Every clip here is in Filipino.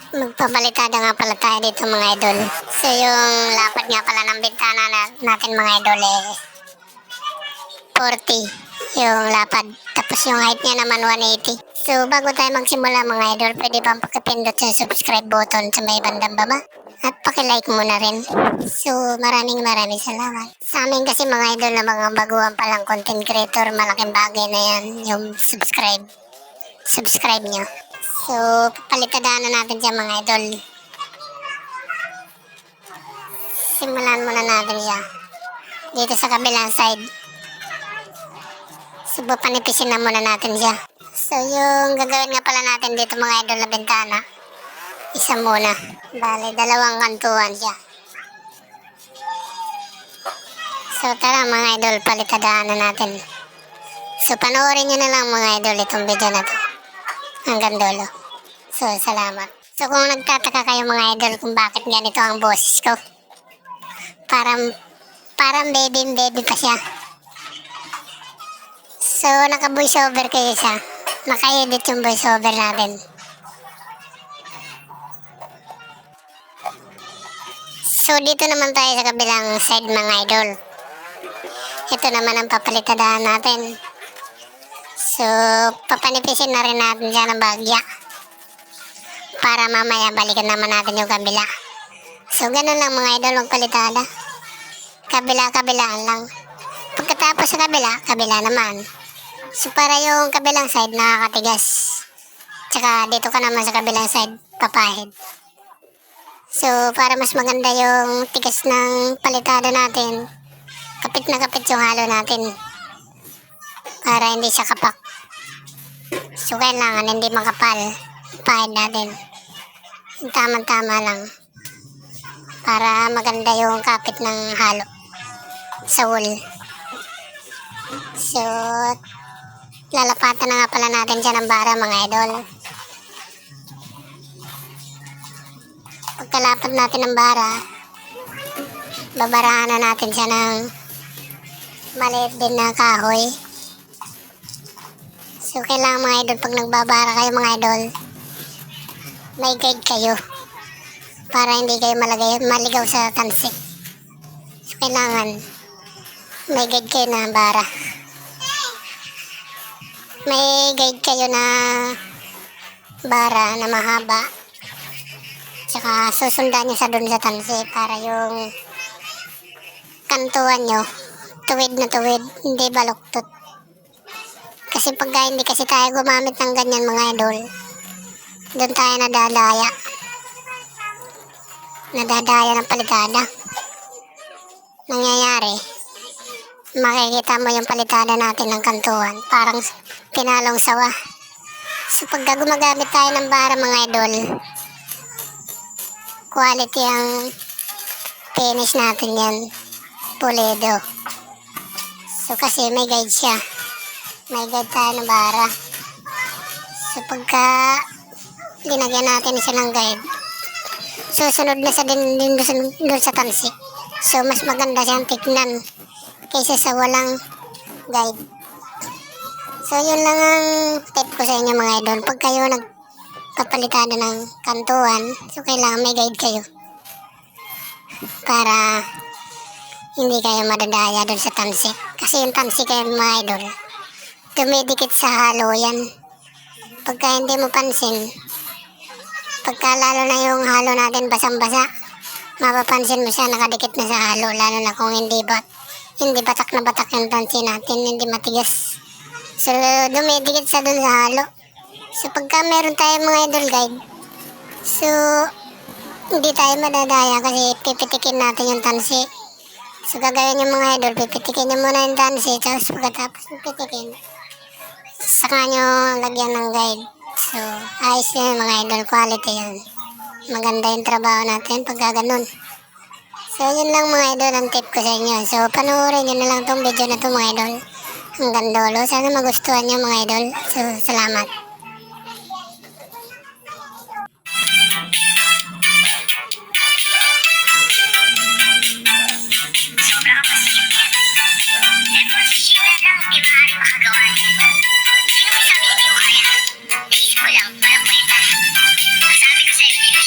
Magpapalitada nga pala tayo dito mga idol. So yung lapad nga pala ng bintana natin mga idol 40 yung lapad. Tapos yung height niya naman 180. So bago tayo magsimula mga idol, pwede bang pakipindot yung subscribe button sa may bandang baba? At pakilike mo na rin. So maraming salamat. Sa amin kasi mga idol na mga baguhan palang content creator, malaking bagay na yan yung subscribe nyo. So, papalitadaan na natin siya mga idol. Simulan muna natin siya. Dito sa kabilang side. So, papanipisin na muna natin siya. So, yung gagawin nga pala natin dito mga idol na bintana. Isa muna. Bale, dalawang kantuan siya. So, tara mga idol, palitadaan na natin. So, panoorin nyo na lang mga idol itong video na to. Hanggang dulo. So, salamat. So, kung nagtataka kayo mga idol kung bakit ganito ang boses ko. Parang baby pa siya. So, naka-voice over kayo siya. Naka-edit yung voice over natin. So, dito naman tayo sa kabilang side mga idol. Ito naman ang papalitadaan natin. So, papanipisin na rin natin siya ng bagya. Para mamaya balikan naman natin yung kabila. So, ganun lang mga idol magpalitada. Kabila-kabilaan lang. Pagkatapos sa kabila naman. So, para yung kabilang side nakakatigas. Tsaka dito ka naman sa kabilang side, papahid. So, para mas maganda yung tigas ng palitada natin, kapit na kapit yung halo natin. Para hindi siya kapak. So, kailangan hindi makapal. Pahid natin. Tama-tama lang. Para maganda yung kapit ng halo sa wool. So, lalapatan na nga pala natin siya ng bara mga idol. Pagkalapat natin ng bara, babarahan na natin siya ng maliit din na kahoy. So, kailangan mga idol, pag nagbabara kayo mga idol, may guide kayo para hindi kayo maligaw sa tansik. So, kailangan may guide kayo na bara. May guide kayo na bara na mahaba. Tsaka susundan nyo sa dun sa tansik para yung kantuan nyo tuwid na tuwid, hindi baluktot. Kasi pagka hindi kasi tayo gumamit ng ganyan mga idol, doon tayo nadadaya ng palitada. Nangyayari, makikita mo yung palitada natin ng kantuan, parang pinalong sawa. So pagka gumagamit tayo ng bara mga idol, quality ang finish natin yan, pulido. So kasi may guide siya, may guide tayo ng bara. So pagka linagyan natin siya ng guide, susunod na sa din doon sa tansik. So mas maganda siyang tignan kaysa sa walang guide. So yun lang ang tip ko sa inyo mga idol. Pag kayo nagpapalitada ng kantuan, so kailangan may guide kayo para hindi kayo madadaya doon sa tansik. Kasi yung tansik kayo mga idol, dumidikit sa halo yan. Pagka hindi mo pansin, pagka lalo na yung halo natin basang-basa, mapapansin mo siya nakadikit na sa halo, lalo na kung hindi batak na batak yung tansi natin, hindi matigas. So, dumidikit sa dun sa halo. So, pagka meron tayo mga idol guide, so, hindi tayo madadaya kasi pipitikin natin yung tansi. So, gagawin yung mga idol, pipitikin nyo muna yung tansi, tapos pagkatapos pipitikin, saka nyo lagyan ng guide. So, ayos yun mga idol, quality yan. Maganda yung trabaho natin pagka ganun. So, yun lang mga idol ang tip ko sa inyo. So, panoorin nyo na lang tong video na to mga idol. Hanggang dulo. Sana magustuhan nyo mga idol. So, salamat. Sabi ko sa'yo, hindi na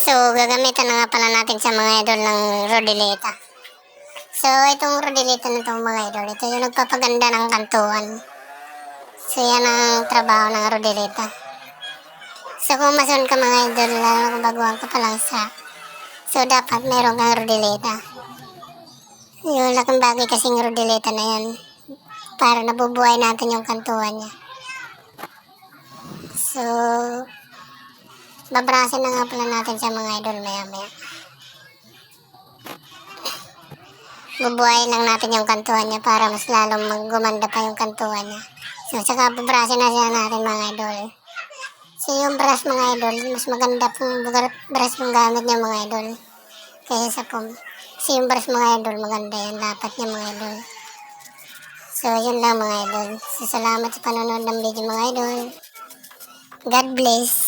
So, gagamitan na nga pala natin sa mga idol ng Rodileta. So, itong Rodileta na itong mga idol, ito yung nagpapaganda ng kantuan. So, yan ang trabaho ng Rodileta. So, kung mason ka mga idol, lalo kung baguhan ka pa lang sa, so, dapat meron kang Rodileta. Yung laking bagay kasing Rodileta na yan, para nabubuhay natin yung kantuan niya. So, babrasin na nga pala natin sa mga idol maya-maya. Bubuhayin lang natin yung kantuan niya para mas lalong gumanda pa yung kantuan niya. So, saka babrasin na siya natin mga idol. So, yung brush mga idol, mas maganda pong brush yung gamit niya mga idol. Kaya sa pom. So, yung brush mga idol, maganda yan. Dapat niya mga idol. So, yun lang mga idol. So, salamat sa panonood ng video mga idol. God bless.